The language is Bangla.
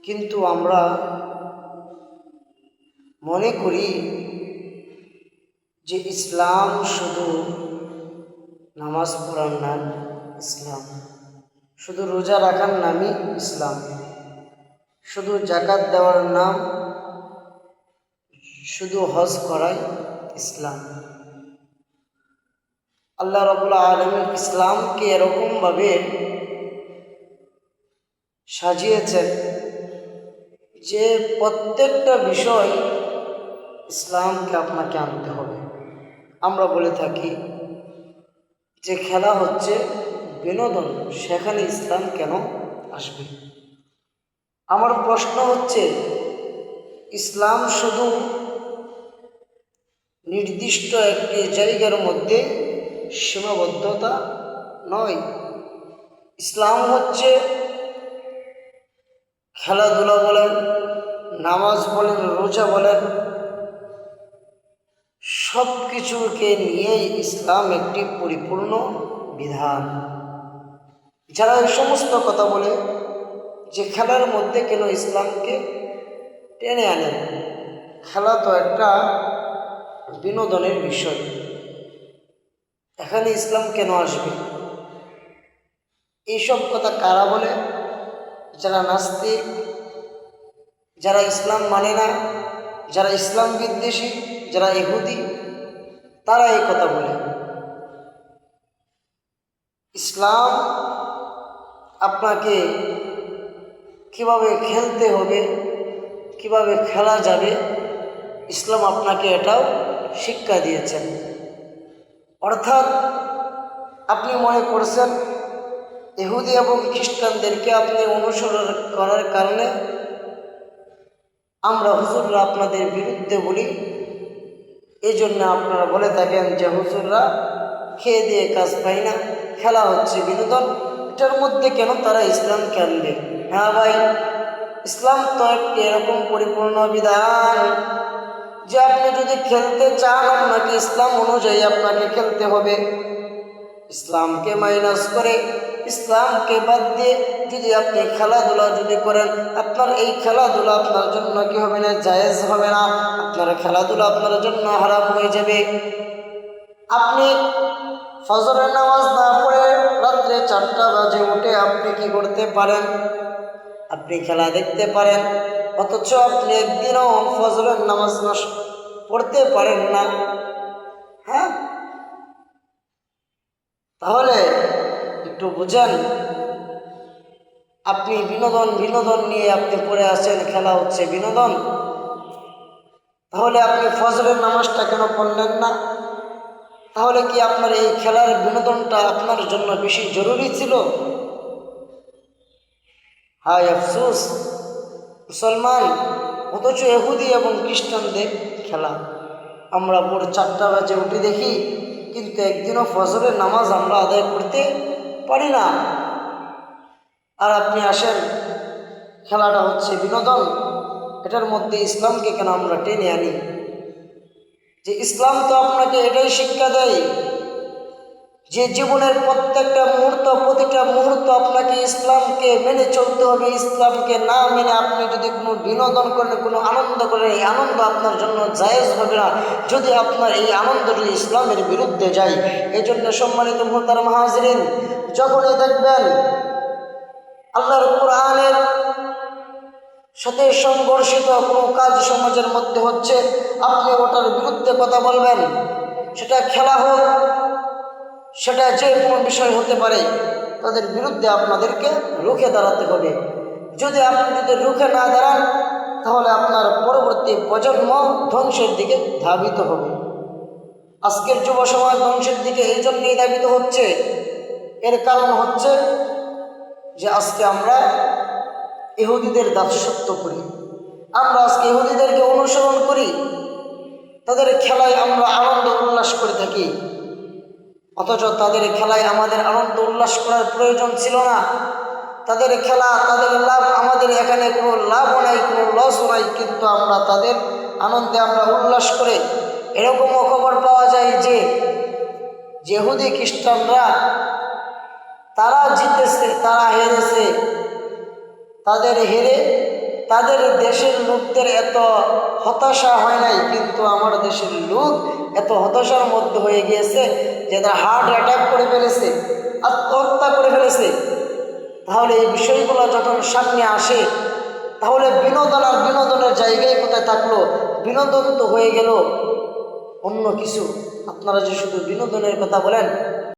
কিন্তু আমরা মনে করি যে ইসলাম শুধু নামাজ পড়ার নাম ইসলাম, শুধু রোজা রাখার নামই ইসলাম, শুধু জাকাত দেওয়ার নাম, শুধু হজ করাই ইসলাম। আল্লাহ রাব্বুল আলামিন ইসলামকে এরকমভাবে সাজিয়েছেন যে প্রত্যেকটা বিষয় ইসলামকে আপনাকে আনতে হবে। আমরা বলে থাকি যে খেলা হচ্ছে বিনোদন, সেখানে ইসলাম কেন আসবে? আমার প্রশ্ন হচ্ছে, ইসলাম শুধু নির্দিষ্ট একটি জায়গার মধ্যে সীমাবদ্ধতা নয়। ইসলাম হচ্ছে খেলাধুলা বলেন, নামাজ বলেন, রোজা বলেন, সব কিছুকে নিয়েই ইসলাম একটি পরিপূর্ণ বিধান। যারা এই সমস্ত কথা বলে যে খেলার মধ্যে কেন ইসলামকে টেনে আনেন, খেলা তো একটা বিনোদনের বিষয়, এখানে ইসলাম কেন আসবে? এইসব কথা কারা বলে? যারা নাস্তিক, যারা ইসলাম মানে না, যারা ইসলাম বিদ্বেষী, যারা ইহুদি, তারা এই কথা বলে। ইসলাম আপনাকে কিভাবে খেলতে হবে, কিভাবে খেলা যাবে, ইসলাম আপনাকে এটাও শিক্ষা দিয়েছেন। অর্থাৎ আপনি মনে করছেন ইহুদি এবং খ্রিস্টানদেরকে আপনি অনুসরণ করার কারণে আমরা হুজুররা আপনাদের বিরুদ্ধে বলি, এই জন্য আপনারা বলে থাকেন যে হুজুররা খেয়ে দিয়ে কাজ পায় না, খেলা হচ্ছে বিনোদন, এটার মধ্যে কেন তারা ইসলামকে আনবে? হ্যাঁ ভাই, ইসলাম তো একটি এরকম পরিপূর্ণ বিধান যে আপনি যদি খেলতে চান, আপনাকে ইসলাম অনুযায়ী আপনাকে খেলতে হবে। ইসলামকে মাইনাস করে, ইসলামকে বাদ দিয়ে যদি আপনি খেলাধুলা যদি করেন, আপনার এই খেলাধুলা আপনার জন্য কি হবে না? জায়েজ হবে না। আপনার খেলাধুলা আপনার জন্য হারাম হয়ে যাবে। আপনি ফজরের নামাজ না পড়ে রাত্রে 4টা বাজে উঠে আপনি কি করতে পারেন? আপনি খেলা দেখতে পারেন, অথচ আপনি একদিনও ফজরের নামাজ পড়তে পারেন না। হ্যাঁ, তাহলে একটু বুঝেন, আপনি বিনোদন নিয়ে আপনি পড়ে আছেন, খেলা হচ্ছে বিনোদন, তাহলে আপনি ফজরের নামাজটা কেন পড়লেন না? তাহলে কি আপনার এই খেলার বিনোদনটা আপনার জন্য বেশি জরুরি ছিল? হায় আফসোস, মুসলমান অথচ ইহুদি এবং খ্রিস্টানদের খেলা আমরা ভোর 4টা বাজে উঠে দেখি, কিন্তু একদিনও ফজরের নামাজ আমরা আদায় করতে পারি না। আর আপনি আসেন খেলাটা হচ্ছে বিনোদন, এটার মধ্যে ইসলামকে কেন আমরা টেনে আনি? যে ইসলাম তো আপনাকে এটাই শিক্ষা দেয় যে জীবনের প্রত্যেকটা মুহূর্ত, প্রতিটা মুহূর্ত আপনাকে ইসলামকে মেনে চলতে হবে। ইসলামকে না মেনে আপনি যদি কোনো বিনোদন করেন, কোনো আনন্দ করেন, এই আনন্দ আপনার জন্য জায়েজ হবে না, যদি আপনার এই আনন্দ যদি ইসলামের বিরুদ্ধে যায়। এই জন্য সম্মানিত মুহতারাম হাজিরিন, যখনই দেখবেন আল্লাহর কোরআনের সাথে সংঘর্ষিত কোনো কাজ সমাজের মধ্যে হচ্ছে, আপনি ওটার বিরুদ্ধে কথা বলবেন। সেটা খেলা হোক, সেটা যে কোনো বিষয় হতে পারে, তাদের বিরুদ্ধে আপনাদেরকে রুখে দাঁড়াতে হবে। যদি রুখে না দাঁড়ান, তাহলে আপনার পরবর্তী প্রজন্ম ধ্বংসের দিকে ধাবিত হবে। আজকের যুব সমাজ ধ্বংসের দিকে এই জন্যই ধাবিত হচ্ছে, এর কারণ হচ্ছে যে আজকে আমরা ইহুদিদের দাসত্ব করি, আমরা আজকে ইহুদিদেরকে অনুসরণ করি, তাদের খেলায় আমরা আনন্দ উল্লাস করে থাকি, অথচ তাদের খেলায় আমাদের আনন্দ উল্লাস করার প্রয়োজন ছিল না। তাদের খেলা, তাদের লাভ, আমাদের এখানে কোনো লাভও নাই, কোনো লসও নাই, কিন্তু আমরা তাদের আনন্দে আমরা উল্লাস করে। এরকমও খবর পাওয়া যায় যে ইহুদি খ্রিস্টানরা তারা জিতেছে, তারা হেরেছে, তাদের হেরে তাদের দেশের লোকদের এত হতাশা হয় নাই, কিন্তু আমার দেশের লোক এত হতাশার মধ্যে হয়ে গিয়েছে যে তারা হার্ট অ্যাটাক করে ফেলেছে, আত্মহত্যা করে ফেলেছে। তাহলে এই বিষয়গুলো যখন সামনে আসে, তাহলে বিনোদন আর বিনোদনের জায়গায় কোথায় থাকলো? বিনোদন তো হয়ে গেল অন্য কিছু। আপনারা যে শুধু বিনোদনের কথা বলেন,